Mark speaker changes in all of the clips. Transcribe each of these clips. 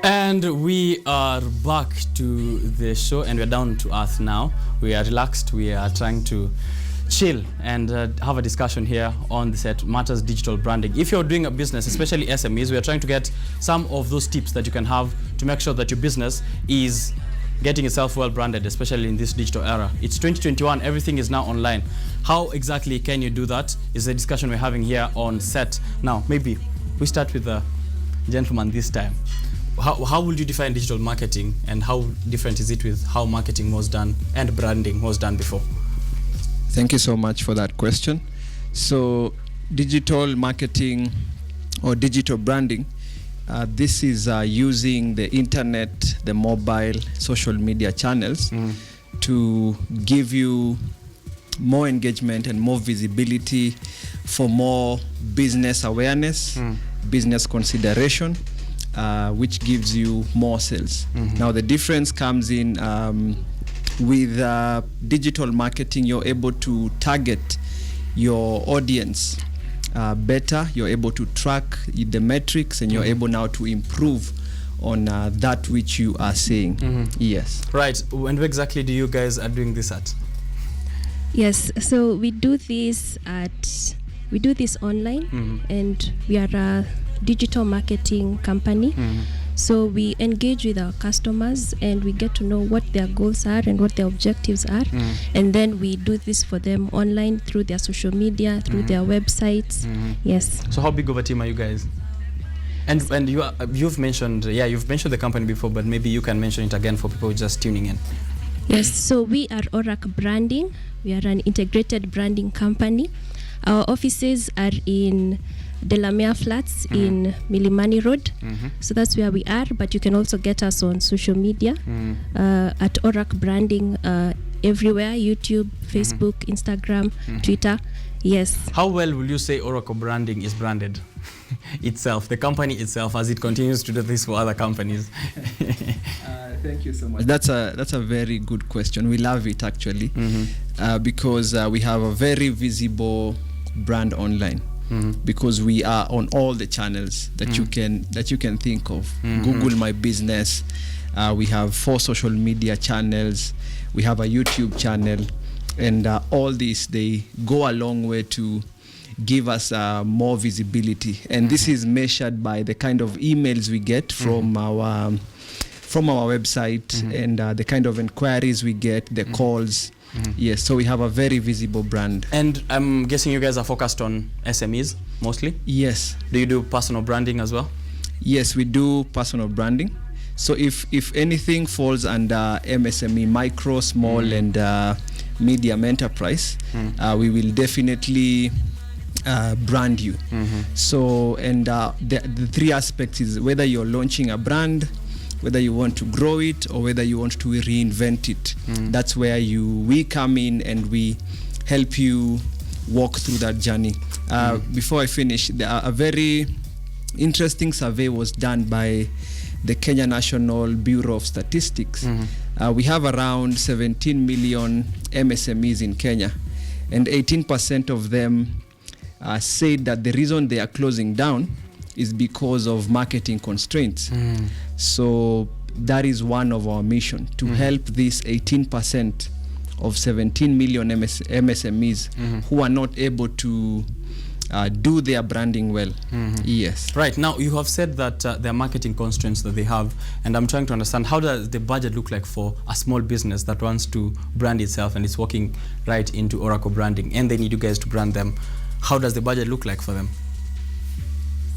Speaker 1: And we are back to the show, and we're down to earth now. We are relaxed. We are trying to chill and have a discussion here on the set, Matters Digital Branding. If you're doing a business, especially SMEs, we are trying to get some of those tips that you can have to make sure that your business is getting itself well branded, especially in this digital era. It's 2021, everything is now online. How exactly can you do that is the discussion we're having here on set. Now, maybe we start with the gentleman this time. How would you define digital marketing, and how different is it with how marketing was done and branding was done before?
Speaker 2: Thank you so much for that question. So digital marketing or digital branding, this is using the internet, the mobile, social media channels to give you more engagement and more visibility for more business awareness, business consideration, which gives you more sales. Now the difference comes in with digital marketing. You're able to target your audience better. You're able to track the metrics, and you're able now to improve on that which you are saying. Yes.
Speaker 1: Right. And where exactly do you guys are doing this at?
Speaker 3: Yes. So we do this online, and we are a digital marketing company. So we engage with our customers, and we get to know what their goals are and what their objectives are, and then we do this for them online through their social media, through their websites. Yes.
Speaker 1: So how big of a team are you guys? And you've mentioned the company before, but maybe you can mention it again for people just tuning in.
Speaker 3: Yes. So we are Orac Branding. We are an integrated branding company. Our offices are in Delamere Flats in Milimani Road. So that's where we are, but you can also get us on social media at Orac Branding everywhere: YouTube, Facebook, Instagram, Twitter. Yes.
Speaker 1: How well will you say Oracle Branding is branded itself, the company itself, as it continues to do this for other companies?
Speaker 2: Thank you so much. That's a very good question. We love it actually, because we have a very visible brand online. Because we are on all the channels that you can think of. Google My Business. We have 4 social media channels. We have a YouTube channel, and all these, they go a long way to give us more visibility. And this is measured by the kind of emails we get from our website, and the kind of inquiries we get, the calls. Yes, so we have a very visible brand. And
Speaker 1: I'm guessing you guys are focused on SMEs mostly?
Speaker 2: Yes.
Speaker 1: Do you do personal branding as well?
Speaker 2: Yes, we do personal branding. So if anything falls under MSME, micro, small, and medium enterprise, we will definitely brand you. So, and the 3 aspects is whether you're launching a brand, whether you want to grow it, or whether you want to reinvent it. That's where we come in, and we help you walk through that journey. Before I finish, a very interesting survey was done by the Kenya National Bureau of Statistics. We have around 17 million MSMEs in Kenya, and 18% of them said that the reason they are closing down is because of marketing constraints. So that is one of our mission, to help this 18% of 17 million MSMEs who are not able to do their branding well. Yes.
Speaker 1: Right. Now, you have said that there are marketing constraints that they have, and I'm trying to understand, how does the budget look like for a small business that wants to brand itself and is working right into Oracle Branding, and they need you guys to brand them? How does the budget look like for them?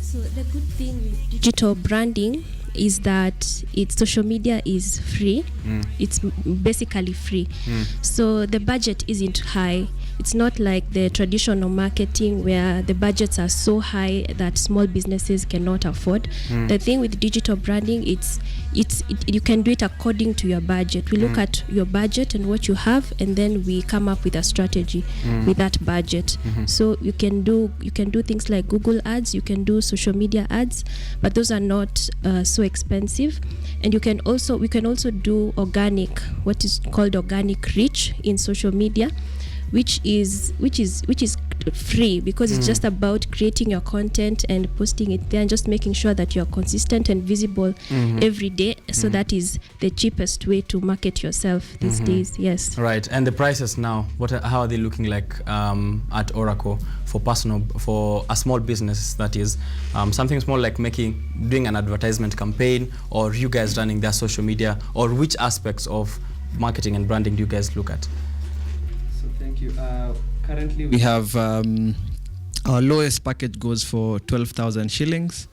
Speaker 3: So the good thing with digital branding is that social media is free. It's basically free. So the budget isn't high. It's not like the traditional marketing where the budgets are so high that small businesses cannot afford. The thing with digital branding, you can do it according to your budget. We look at your budget and what you have, and then we come up with a strategy with that budget. So you can do things like Google ads, you can do social media ads, but those are not so expensive. And we can also do organic, what is called organic reach in social media, which is free, because it's just about creating your content and posting it there and just making sure that you're consistent and visible every day. So that is the cheapest way to market yourself these days. Yes.
Speaker 1: Right. And the prices now, how are they looking like at Oracle for a small business, that is something small like doing an advertisement campaign, or you guys running their social media, or which aspects of marketing and branding do you guys look at?
Speaker 2: So thank you. Currently we have our lowest package goes for 12,000 shillings,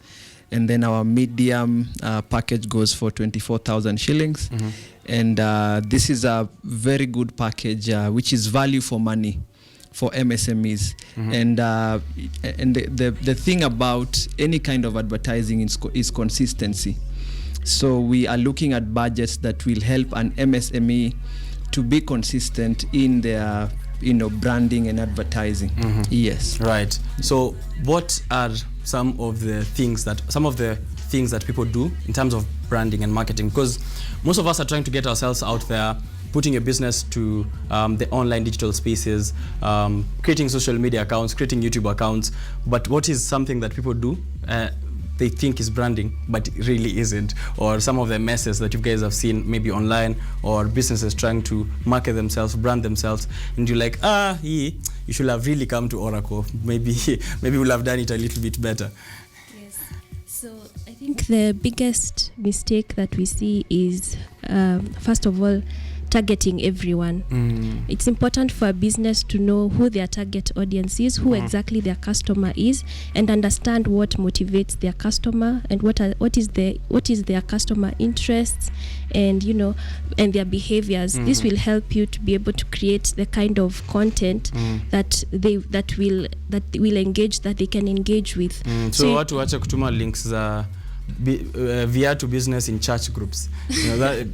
Speaker 2: and then our medium package goes for 24,000 shillings. And this is a very good package which is value for money for MSMEs. And the thing about any kind of advertising is consistency. So we are looking at budgets that will help an MSME to be consistent in their branding and advertising. Yes.
Speaker 1: Right. So what are some of the things that people do in terms of branding and marketing? Because most of us are trying to get ourselves out there, putting your business to the online digital spaces, creating social media accounts, creating YouTube accounts. But what is something that people do they think is branding, but it really isn't? Or some of the messes that you guys have seen maybe online, or businesses trying to market themselves, brand themselves, and you're like, you should have really come to Oracle. Maybe we'll have done it a little bit better.
Speaker 3: Yes. So I think the biggest mistake that we see is, first of all, targeting everyone. It's important for a business to know who their target audience is, who exactly their customer is, and understand what motivates their customer, and what is their customer interests, and and their behaviors. This will help you to be able to create the kind of content that they can engage with.
Speaker 1: So watu wacha kutuma links za via to business in church groups.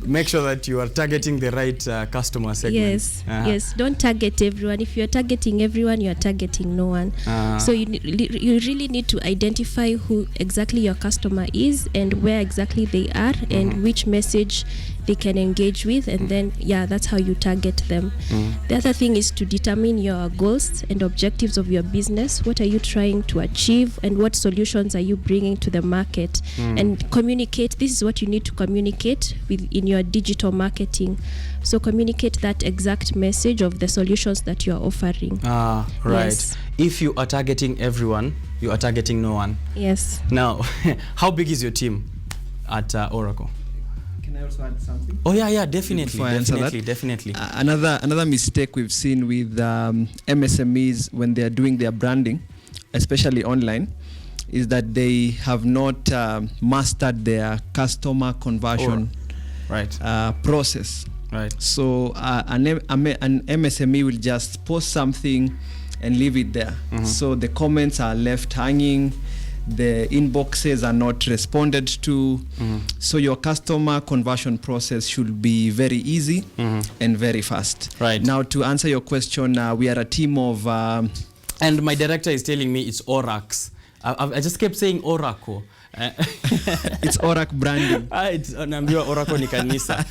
Speaker 1: Make sure that you are targeting the right customer segment.
Speaker 3: Yes. Yes. Don't target everyone. If you're targeting everyone, you're targeting no one. So you really need to identify who exactly your customer is, and where exactly they are, and which message they can engage with, and then that's how you target them. The other thing is to determine your goals and objectives of your business. What are you trying to achieve, and what solutions are you bringing to the market? And communicate. This is what you need to communicate in your digital marketing. So communicate that exact message of the solutions that you are offering.
Speaker 1: Right. Yes. If you are targeting everyone, you are targeting no one.
Speaker 3: Yes.
Speaker 1: Now, how big is your team at Oracle?
Speaker 2: Can I also add something?
Speaker 1: Oh yeah, definitely.
Speaker 2: Another mistake we've seen with MSMEs when they are doing their branding, especially online, is that they have not mastered their customer conversion process.
Speaker 1: Right.
Speaker 2: So an MSME will just post something and leave it there. So the comments are left hanging, the inboxes are not responded to. So your customer conversion process should be very easy and very fast.
Speaker 1: Right.
Speaker 2: Now, to answer your question, we are a team of...
Speaker 1: and my director is telling me it's Orax. I just kept saying Oracle.
Speaker 2: It's Oracle branding.
Speaker 1: Oracle ni kanisa.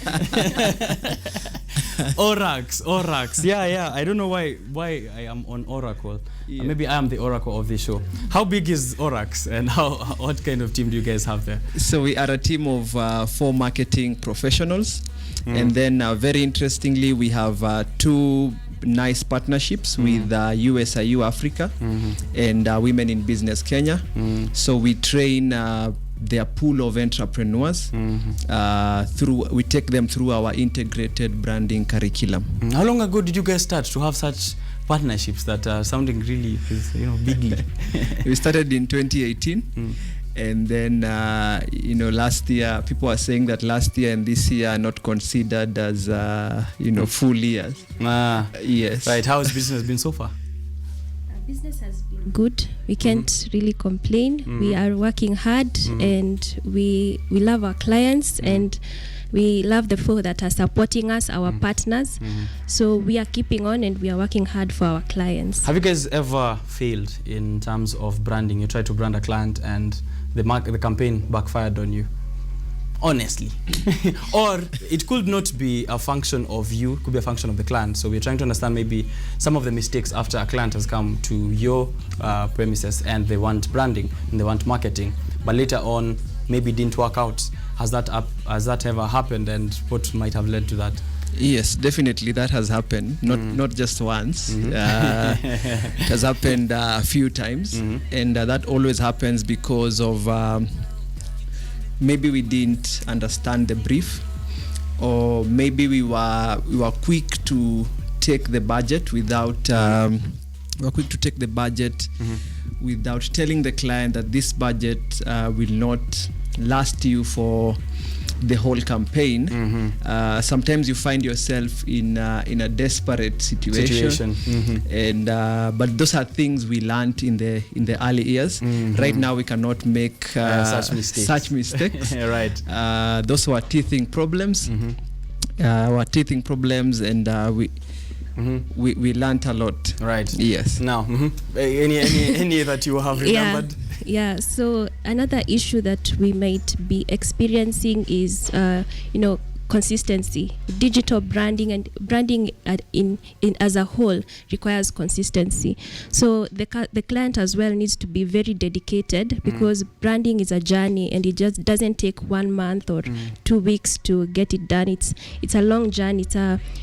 Speaker 1: Orax. Yeah. I don't know why I am on Oracle. Maybe I am the Oracle of this show. How big is Orax, and what kind of team do you guys have there?
Speaker 2: So we are a team of 4 marketing professionals. And then very interestingly, we have 2 nice partnerships with USIU Africa and Women in Business Kenya. So we train their pool of entrepreneurs we take them through our integrated branding curriculum.
Speaker 1: How long ago did you guys start to have such partnerships that are sounding really bigly?
Speaker 2: We started in 2018. And then, last year, people are saying that last year and this year are not considered as, full years. Yes.
Speaker 1: Right. How has business been so far?
Speaker 3: Business has been good. We can't really complain. We are working hard, and we love our clients, and we love the people that are supporting us, our partners. So we are keeping on, and we are working hard for our clients.
Speaker 1: Have you guys ever failed in terms of branding? You tried to brand a client and the campaign backfired on you? honestly. Or it could not be a function of you, it could be a function of the client. So we're trying to understand maybe some of the mistakes after a client has come to your premises and they want branding and they want marketing, but later on maybe didn't work out. Has that ever happened, and what might have led to that?
Speaker 2: Yes, definitely that has happened. Not just once. It has happened a few times, and that always happens because of maybe we didn't understand the brief, or maybe we were quick to take the budget without without telling the client that this budget will not last you for the whole campaign. Sometimes you find yourself in a desperate situation. And but those are things we learned in the early years. Right now we cannot make such mistakes.
Speaker 1: Right.
Speaker 2: Those were teething problems. And we learned a lot.
Speaker 1: Right.
Speaker 2: Yes.
Speaker 1: Now, any that you have remembered?
Speaker 3: Yeah, so another issue that we might be experiencing is, consistency. Digital branding and branding in as a whole requires consistency. So the client as well needs to be very dedicated, because branding is a journey and it just doesn't take 1 month or 2 weeks to get it done. It's a long journey.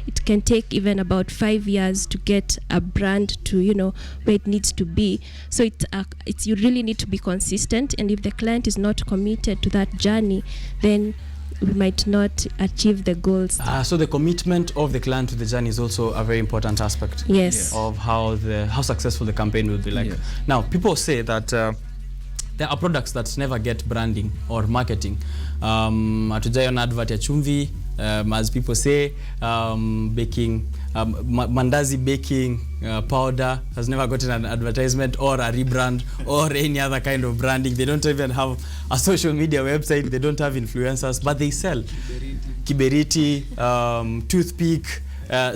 Speaker 3: It can take even about 5 years to get a brand to where it needs to be. So you really need to be consistent, and if the client is not committed to that journey, then we might not achieve the goals.
Speaker 1: So the commitment of the client to the journey is also a very important aspect.
Speaker 3: Yes.
Speaker 1: Of how successful the campaign will be like. Yes. Now, people say that there are products that never get branding or marketing. Hatujai on advert ya chumvi, as people say, baking, mandazi baking powder has never gotten an advertisement or a rebrand or any other kind of branding. They don't even have a social media website. They don't have influencers, but they sell kiberiti, toothpick,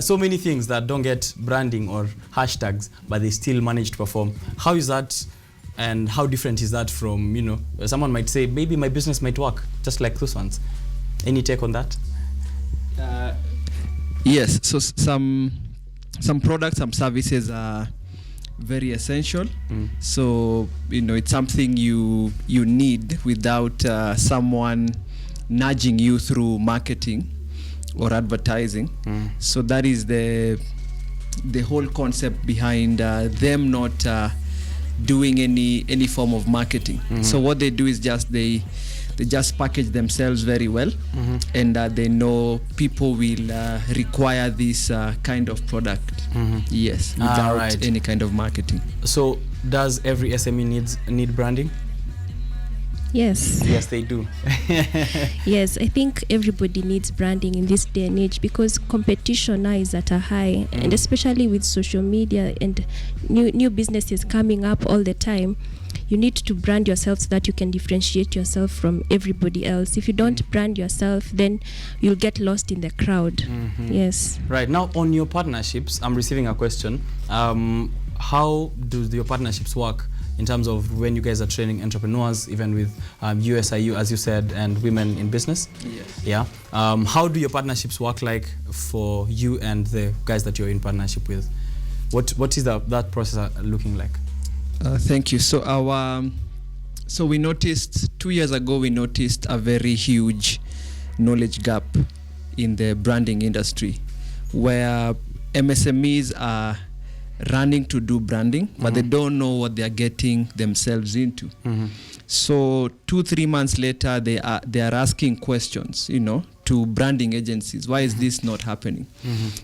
Speaker 1: so many things that don't get branding or hashtags, but they still manage to perform. How is that? And how different is that from, someone might say, maybe my business might work, just like those ones. Any take on that?
Speaker 2: Yes, so some products, some services are very essential. So, it's something you need without someone nudging you through marketing or advertising. So that is the whole concept behind them not doing any form of marketing. So what they do is they just package themselves very well, and they know people will require this kind of product. Yes, without any kind of marketing.
Speaker 1: So does every SME need branding?
Speaker 3: Yes.
Speaker 1: Yes, they do.
Speaker 3: Yes, I think everybody needs branding in this day and age, because competition now is at a high, and especially with social media and new businesses coming up all the time. You need to brand yourself so that you can differentiate yourself from everybody else. If you don't brand yourself, then you'll get lost in the crowd. Yes.
Speaker 1: Right. Now, on your partnerships, I'm receiving a question. How do your partnerships work in terms of when you guys are training entrepreneurs, even with USIU, as you said, and women in business?
Speaker 2: Yes.
Speaker 1: Yeah. How do your partnerships work like for you and the guys that you're in partnership with? What is that process looking like?
Speaker 2: Thank you. So we noticed 2 years ago, we noticed a very huge knowledge gap in the branding industry, where MSMEs are running to do branding, but they don't know what they are getting themselves into. So 2-3 months later, they are asking questions, to branding agencies. Why is this not happening?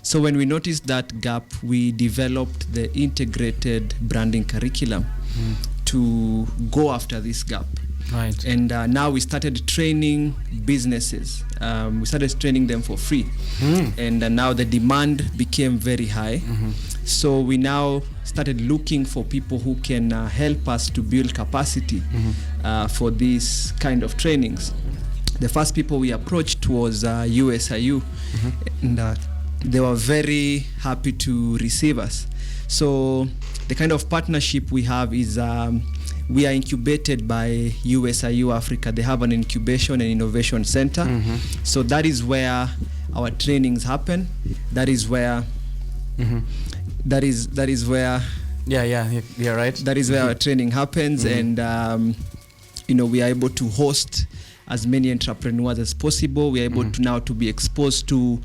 Speaker 2: So when we noticed that gap, we developed the integrated branding curriculum to go after this gap.
Speaker 1: Right.
Speaker 2: And now we started training businesses. We started training them for free. And now the demand became very high. So we now started looking for people who can help us to build capacity for these kind of trainings. The first people we approached was USIU, and they were very happy to receive us. So the kind of partnership we have is we are incubated by USIU Africa. They have an incubation and innovation center. So that is where our trainings happen. That is where that is where
Speaker 1: you're right.
Speaker 2: That is where our training happens, and we are able to host as many entrepreneurs as possible. We are able to now to be exposed to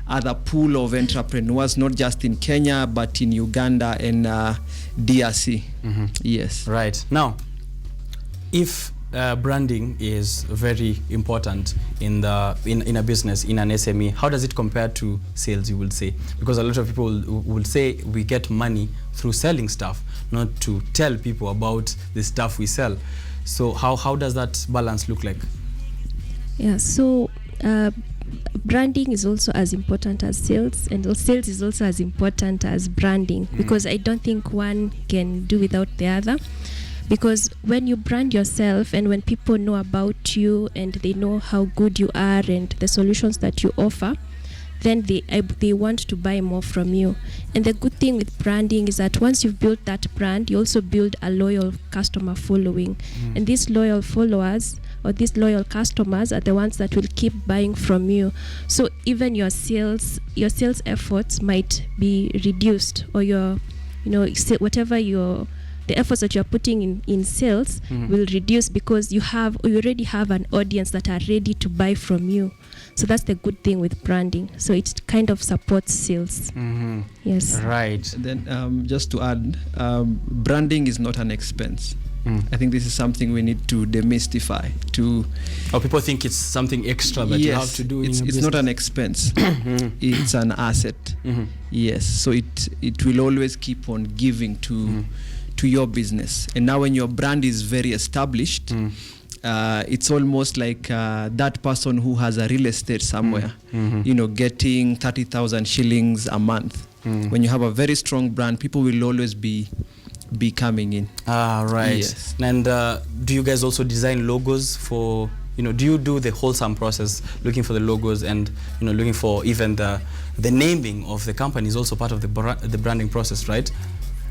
Speaker 2: other pool of entrepreneurs, not just in Kenya but in Uganda and DRC. Yes.
Speaker 1: Right. Now, if branding is very important in a business, in an SME, how does it compare to sales, you will say? Because a lot of people will say we get money through selling stuff, not to tell people about the stuff we sell. So how does that balance look like?
Speaker 3: Yeah, so branding is also as important as sales, and sales is also as important as branding, because I don't think one can do without the other. Because when you brand yourself and when people know about you and they know how good you are and the solutions that you offer, then they want to buy more from you. And the good thing with branding is that once you've built that brand, you also build a loyal customer following. And these loyal followers or these loyal customers are the ones that will keep buying from you. So even your sales efforts might be reduced, or the efforts that you're putting in sales will reduce, because you already have an audience that are ready to buy from you. So that's the good thing with branding. So it kind of supports sales. Yes.
Speaker 1: Right.
Speaker 2: Then just to add, branding is not an expense. I think this is something we need to demystify.
Speaker 1: People think it's something extra that you have to do.
Speaker 2: It's not an expense. It's an asset. Yes. So it will always keep on giving to your business. And now when your brand is very established, it's almost like that person who has a real estate somewhere, getting 30,000 shillings a month. When you have a very strong brand, people will always be coming in.
Speaker 1: Right.
Speaker 2: Yes.
Speaker 1: And do you guys also design logos for, do you do the wholesome process, looking for the logos and, looking for even the naming of the company is also part of the branding process, right?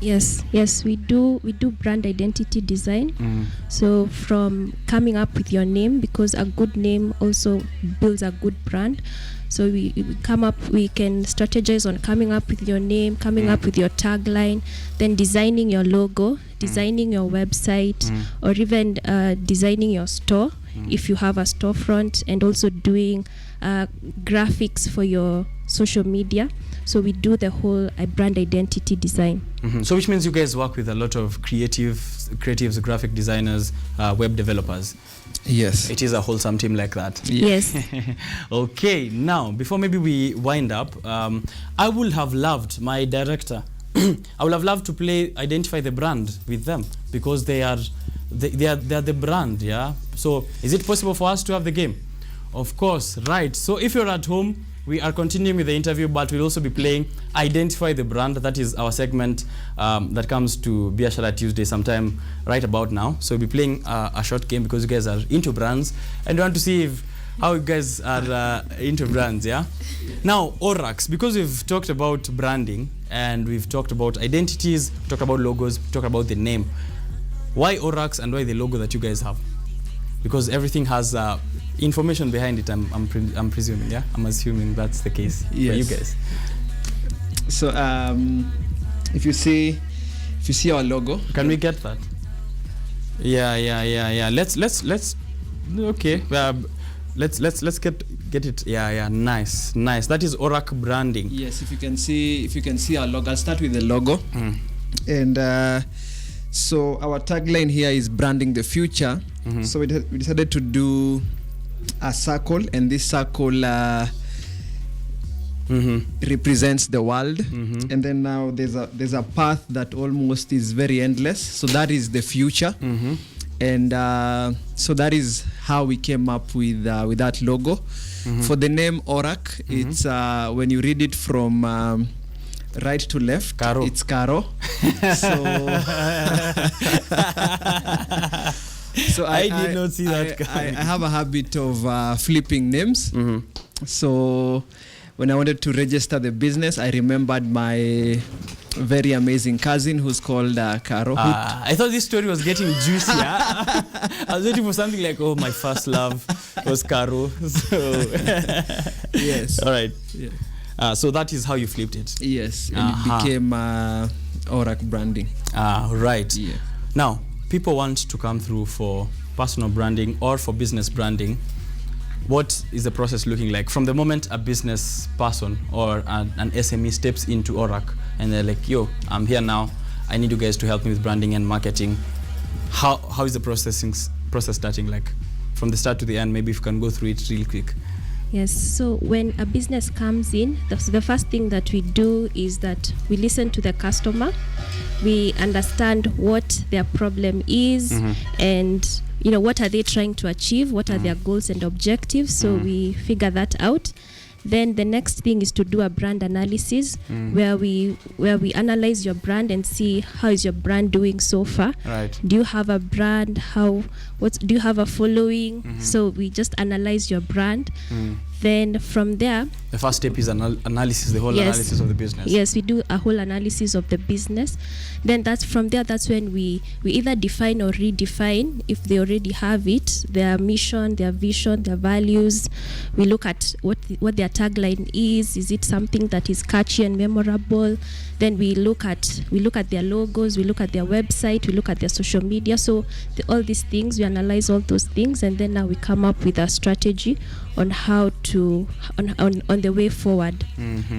Speaker 3: Yes, we do brand identity design. So from coming up with your name, because a good name also builds a good brand. So we can strategize on coming up with your name, coming up with your tagline, then designing your logo, designing your website, or even designing your store if you have a storefront, and also doing graphics for your social media. So we do the whole brand identity design.
Speaker 1: So which means you guys work with a lot of creatives, graphic designers, web developers.
Speaker 2: Yes.
Speaker 1: It is a wholesome team like that.
Speaker 3: Yes.
Speaker 1: Okay, now, before maybe we wind up, I would have loved my director. I would have loved to identify the brand with them, because they are the brand, yeah? So is it possible for us to have the game? Of course, right. So if you're at home, we are continuing with the interview, but we'll also be playing Identify the Brand. That is our segment that comes to Biashara Tuesday sometime right about now. So we'll be playing a short game, because you guys are into brands and we want to see how you guys are into brands, yeah? Now, Orax, because we've talked about branding and we've talked about identities, we've talked about logos, we've talked about the name. Why Orax and why the logo that you guys have? Because everything has information behind it, I'm presuming, yeah? I'm assuming that's the case for you guys.
Speaker 2: So if you see our logo,
Speaker 1: can we get that? Yeah. Let's okay. Let's get it. Yeah. Nice. That is Orax branding.
Speaker 2: Yes, if you can see our logo. I'll start with the logo. And so our tagline here is branding the future. So we decided to do a circle, and this circle represents the world. And then now there's a path that almost is very endless. So that is the future. And so that is how we came up with that logo. For the name Orax, it's when you read it from right to left,
Speaker 1: Karo.
Speaker 2: It's Karo. So
Speaker 1: I did not see that.
Speaker 2: I have a habit of flipping names. So when I wanted to register the business, I remembered my very amazing cousin who's called Caro.
Speaker 1: I thought this story was getting juicier. I was waiting for something like, oh, my first love was Caro. So
Speaker 2: Yes.
Speaker 1: all right.
Speaker 2: Yeah.
Speaker 1: So that is how you flipped it.
Speaker 2: Yes, and it became Orac branding.
Speaker 1: Right.
Speaker 2: Yeah.
Speaker 1: Now, people want to come through for personal branding or for business branding. What is the process looking like from the moment a business person or an SME steps into Orac and they're like, yo, I'm here now, I need you guys to help me with branding and marketing? How is the process starting, like from the start to the end? Maybe if you can go through it real quick.
Speaker 3: Yes, so when a business comes in, the first thing that we do is that we listen to the customer, we understand what their problem is, and what are they trying to achieve, what are their goals and objectives, so we figure that out. Then the next thing is to do a brand analysis, where we analyze your brand and see how is your brand doing so far.
Speaker 1: Right.
Speaker 3: Do you have a brand? Do you have a following? So we just analyze your brand. Then from there,
Speaker 1: the first step is analysis, the whole
Speaker 3: Yes.
Speaker 1: analysis of the business.
Speaker 3: Yes, we do a whole analysis of the business. Then that's when we either define or redefine, if they already have it, their mission, their vision, their values. We look at what their tagline is. Is it something that is catchy and memorable? Then we look at their logos, we look at their website, we look at their social media. So all these things, we analyze all those things, and then now we come up with a strategy on how to on the way forward.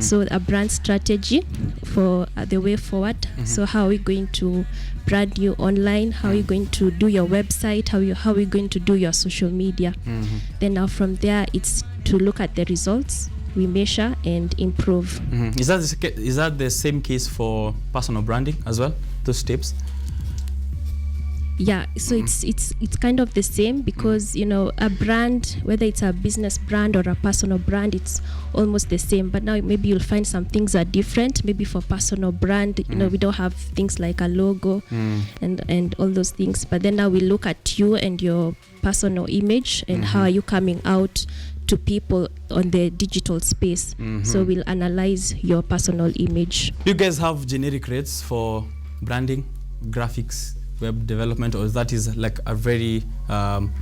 Speaker 3: So a brand strategy for the way forward. So how are we going to brand you online? How are you going to do your website? How are we going to do your social media? Then now from there, it's to look at the results. We measure and improve.
Speaker 1: Is that the same case for personal branding as well? Those steps?
Speaker 3: Yeah, so it's kind of the same, because a brand, whether it's a business brand or a personal brand, it's almost the same. But now maybe you'll find some things are different. Maybe for personal brand, we don't have things like a logo and all those things. But then now we look at you and your personal image and how are you coming out to people on the digital space. So we'll analyze your personal image.
Speaker 1: Do you guys have generic rates for branding, graphics, web development, or that is like a very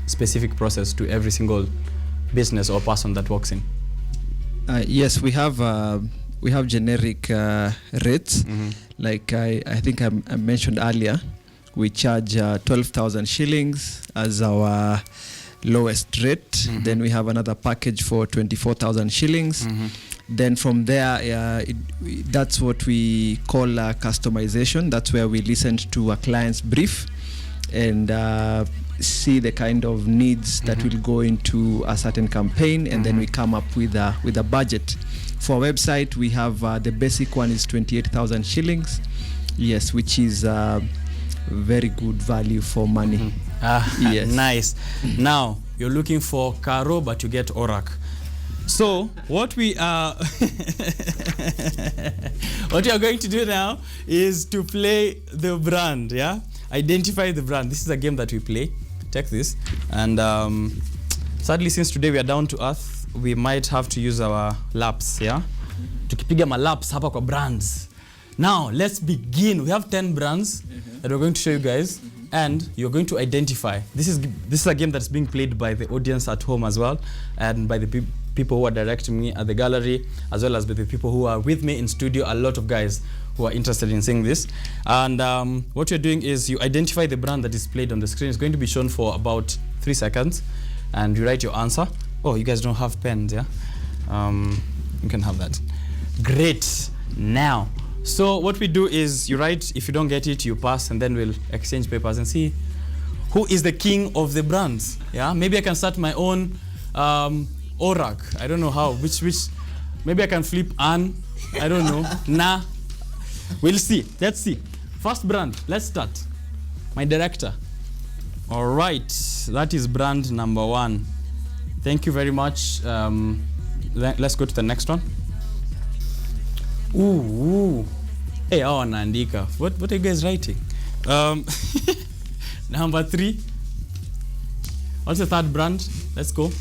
Speaker 1: specific process to every single business or person that works in?
Speaker 2: Yes, we have generic rates. Like I think I mentioned earlier, we charge 12,000 shillings as our lowest rate. Then we have another package for 24,000 shillings. Then from there, that's what we call customization. That's where we listen to a client's brief and see the kind of needs that will go into a certain campaign, and then we come up with a budget. For our website, we have the basic one is 28,000 shillings. Yes, which is very good value for money. Yes.
Speaker 1: Nice. Now you're looking for Caro, but you get Orac. So what we are going to do now is to play the brand. Yeah, identify the brand. This is a game that we play. Take this, and sadly, since today we are down to earth, we might have to use our laps. Yeah, tukipiga malaps hapa kwa brands. Now let's begin. We have 10 brands that we're going to show you guys, and you're going to identify. This is a game that's being played by the audience at home as well, and by the people who are directing me at the gallery, as well as by the people who are with me in studio. A lot of guys who are interested in seeing this. And what you're doing is you identify the brand that is played on the screen. It's going to be shown for about 3 seconds, and you write your answer. Oh, you guys don't have pens, yeah? You can have that. Great. Now, so what we do is you write. If you don't get it, you pass, and then we'll exchange papers and see who is the king of the brands. Yeah, maybe I can start my own Orac. I don't know how. Which maybe I can flip Anne. I don't know. Nah. We'll see. Let's see. First brand. Let's start. My director. All right. That is brand number 1. Thank you very much. Let's go to the next one. Ooh. Hey, oh, Nandika. What are you guys writing? Number 3. What's the third brand? Let's go.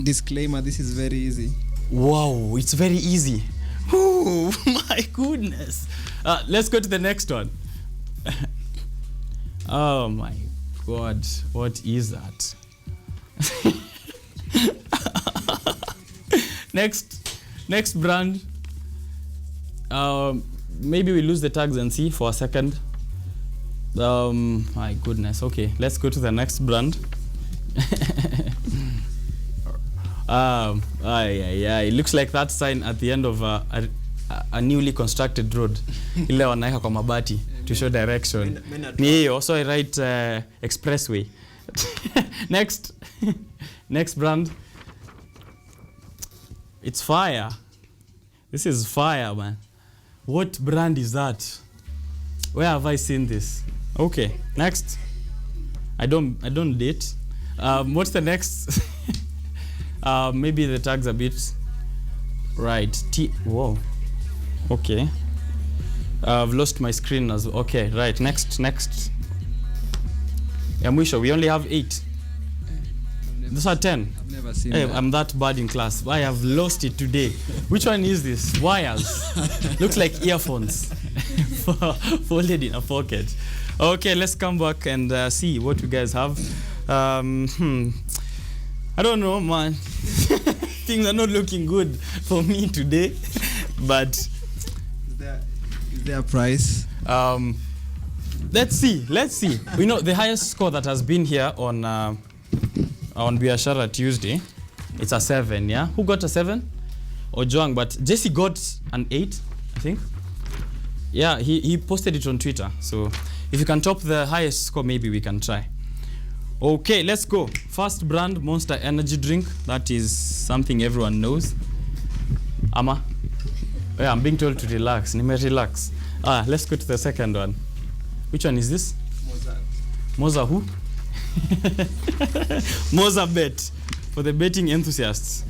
Speaker 2: Disclaimer, this is very easy.
Speaker 1: Wow, it's very easy. Oh my goodness. Let's go to the next one. Oh my God, what is that? Next brand. Maybe we lose the tags and see for a second. My goodness. Okay, let's go to the next brand. It looks like that sign at the end of a newly constructed road. Ile wanaweka kwa mabati to show direction. Ni hiyo, so I write expressway. Next brand. It's fire. This is fire, man. What brand is that? Where have I seen this? Okay, next. I don't date. What's the next? Maybe the tags a bit. Right. Whoa. Okay. I've lost my screen as well. Okay, right. Next. Mwisho, we only have 8. Those are 10.
Speaker 2: I've never seen
Speaker 1: Hey,
Speaker 2: that.
Speaker 1: I'm that bad in class. I have lost it today. Which one is this? Wires. Looks like earphones folded in a pocket. Okay, let's come back and see what you guys have. I don't know, man. Things are not looking good for me today. But
Speaker 2: Is there a price?
Speaker 1: let's see. We know the highest score that has been here on Biashara Tuesday, it's a 7, yeah? Who got a 7? Ojwang, but Jesse got an 8, I think. Yeah, he posted it on Twitter. So if you can top the highest score, maybe we can try. Okay, let's go. First brand, Monster Energy Drink. That is something everyone knows. Ama? Yeah, I'm being told to relax. Relax. Let's go to the second one. Which one is this? Moza who? Moza Bet, for the betting enthusiasts.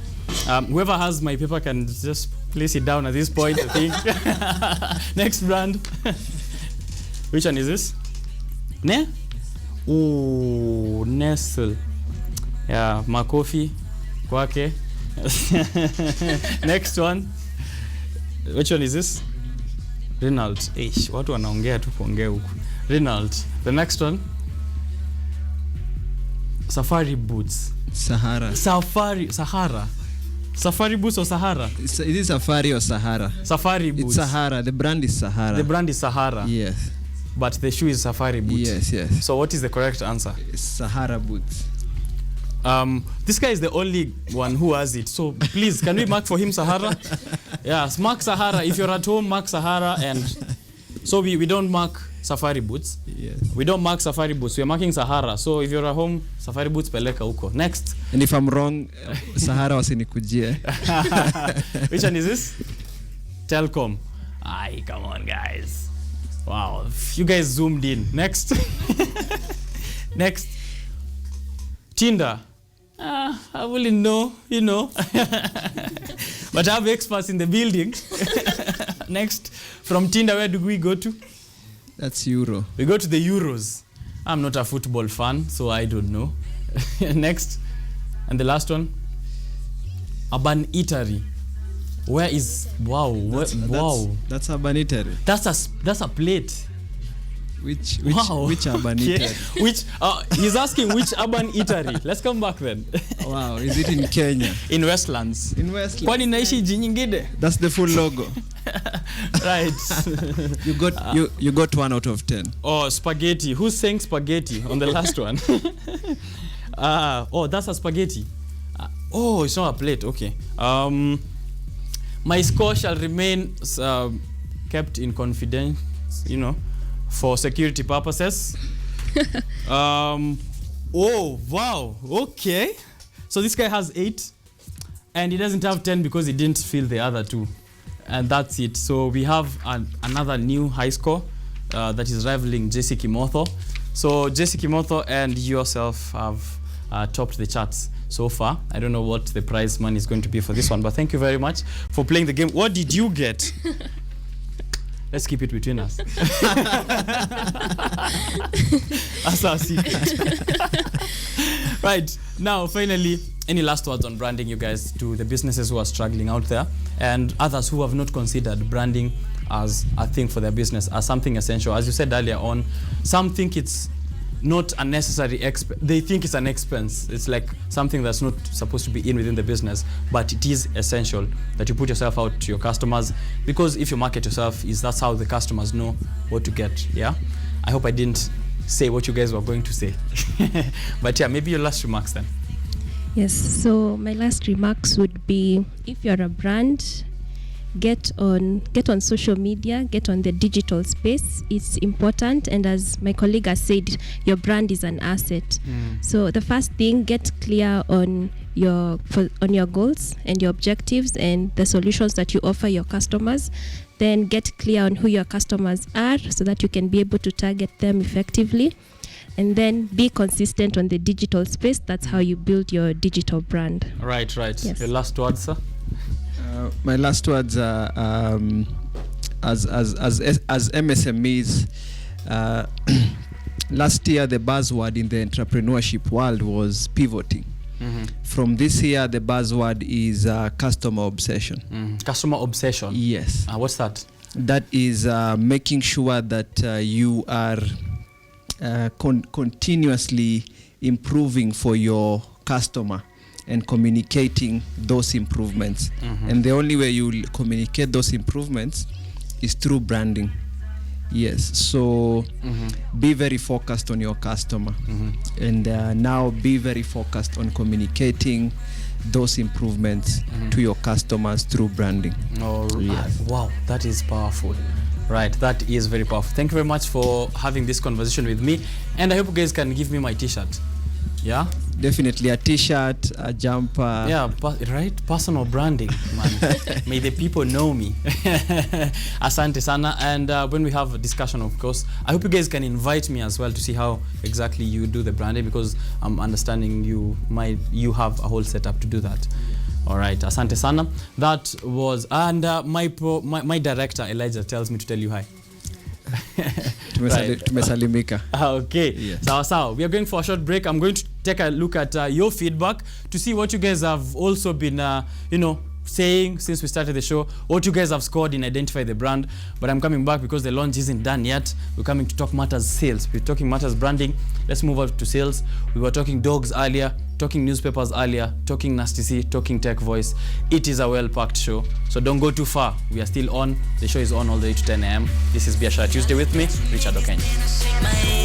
Speaker 1: Whoever has my paper can just place it down at this point, I think. Next brand. Which one is this? Ne? Ooh, Nestle. Yeah, Makofi, Kwake. Next one. Which one is this? Renault. Watu wanaongea tu kuongea huku. Renault. The next one. Safari Boots.
Speaker 2: Sahara.
Speaker 1: Safari Boots or Sahara?
Speaker 2: Is it Safari or Sahara?
Speaker 1: Safari Boots.
Speaker 2: It's Sahara. The brand is Sahara.
Speaker 1: The brand is Sahara.
Speaker 2: Yes.
Speaker 1: But the shoe is Safari Boots.
Speaker 2: Yes.
Speaker 1: So what is the correct answer?
Speaker 2: It's Sahara boots.
Speaker 1: This guy is the only one who has it. So please, can we mark for him Sahara? Yes, mark Sahara. If you're at home, mark Sahara. And so we don't mark Safari Boots.
Speaker 2: Yes.
Speaker 1: We don't mark Safari Boots. We're marking Sahara. So if you're at home, Safari Boots peleka huko. Next.
Speaker 2: And if I'm wrong, Sahara wasinikujie.
Speaker 1: Which one is this? Telcom. Aye, come on, guys. Wow, you guys zoomed in. Next. Next. Tinder. I wouldn't know, you know. But I have experts in the building. Next. From Tinder, where do we go to?
Speaker 2: That's Euro.
Speaker 1: We go to the Euros. I'm not a football fan, so I don't know. Next. And the last one. Urban Eatery. Where is... Wow. Wow.
Speaker 2: That's Urban Eatery.
Speaker 1: That's a plate.
Speaker 2: Which
Speaker 1: Wow.
Speaker 2: Urban
Speaker 1: Okay.
Speaker 2: Eatery?
Speaker 1: Which he's asking which urban eatery. Let's come back then.
Speaker 2: Wow, is it in Kenya?
Speaker 1: In Westlands.
Speaker 2: In Westland.
Speaker 1: Kwani naishi jinyingine?
Speaker 2: That's the full logo.
Speaker 1: Right.
Speaker 2: You got 1 out of 10.
Speaker 1: Oh, spaghetti. Who's saying spaghetti on the last one? Oh, that's a spaghetti. Oh, it's not a plate. Okay. My score shall remain kept in confidence, you know, for security purposes. Oh, wow. Okay. So this guy has 8 and he doesn't have 10 because he didn't fill the other 2. And that's it. So we have another new high score that is rivaling Jesse Kimotho. So Jesse Kimotho and yourself have topped the charts so far. I don't know what the prize money is going to be for this one, but thank you very much for playing the game. What did you get? Let's keep it between us. That's our secret. Right. Now, finally, any last words on branding, you guys, to the businesses who are struggling out there and others who have not considered branding as a thing for their business, as something essential? As you said earlier on, some think it's not a necessary they think it's an expense. It's like something that's not supposed to be within the business, but it is essential that you put yourself out to your customers, because if you market yourself, that's how the customers know what to get. Yeah, I hope I didn't say what you guys were going to say. But yeah, maybe your last remarks then.
Speaker 3: Yes, so my last remarks would be, if you're a brand, get on social media, get on the digital space. It's important, and as my colleague has said, your brand is an asset. So the first thing, get clear on your goals and your objectives and the solutions that you offer your customers. Then get clear on who your customers are so that you can be able to target them effectively. And then be consistent on the digital space. That's how you build your digital brand.
Speaker 1: Right.
Speaker 3: Yes.
Speaker 1: Your last words, sir?
Speaker 2: My last words are, as MSMEs, last year the buzzword in the entrepreneurship world was pivoting. From this year, the buzzword is customer obsession.
Speaker 1: Customer obsession?
Speaker 2: Yes.
Speaker 1: What's that?
Speaker 2: That is making sure that you are continuously improving for your customer and communicating those improvements. And the only way you communicate those improvements is through branding. Yes, so be very focused on your customer, and now be very focused on communicating those improvements to your customers through branding.
Speaker 1: Wow, that is powerful. Right, that is very powerful. Thank you very much for having this conversation with me, and I hope you guys can give me my t-shirt. Yeah,
Speaker 2: definitely a t-shirt, a jumper.
Speaker 1: Yeah, right, personal branding, man. May the people know me. Asante sana. And when we have a discussion, of course, I hope you guys can invite me as well to see how exactly you do the branding, because I'm understanding you have a whole setup to do that. All right, asante sana. That was, and my director Elijah tells me to tell you hi.
Speaker 2: Tumesalimika.
Speaker 1: Okay.
Speaker 2: Yes.
Speaker 1: Sawa. We are going for a short break. I'm going to take a look at your feedback to see what you guys have also been, saying since we started the show, what you guys have scored in Identify the Brand. But I'm coming back because the launch isn't done yet. We're coming to talk matters sales. We're talking matters branding. Let's move on to sales. We were talking dogs earlier, talking newspapers earlier, talking Nasty C, talking Tech Voice. It is a well-packed show, so don't go too far. We are still on. The show is on all the way to 10 a.m. This is Biashara Tuesday with me, Richard Okenye.